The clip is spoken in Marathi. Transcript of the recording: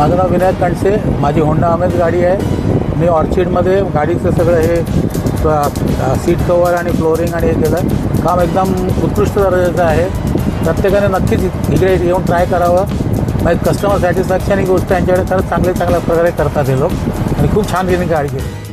माझं नाव विनायक कणसे, माझी होंडा अमेज गाडी आहे। मी ऑर्चिडमध्ये गाडीचं सगळं हे सीट कवर आणि फ्लोरिंग आणि हे केलं काम एकदम उत्कृष्ट दर्जाचं आहे। प्रत्येकाने नक्कीच इकडे येऊन ट्राय करावं। म्हणजे कस्टमर सॅटिस्फॅक्शन ही गोष्ट यांच्याकडे खरंच चांगल्या प्रकारे करतात हे लोक आणि खूप छान रीतीने गाडी केली।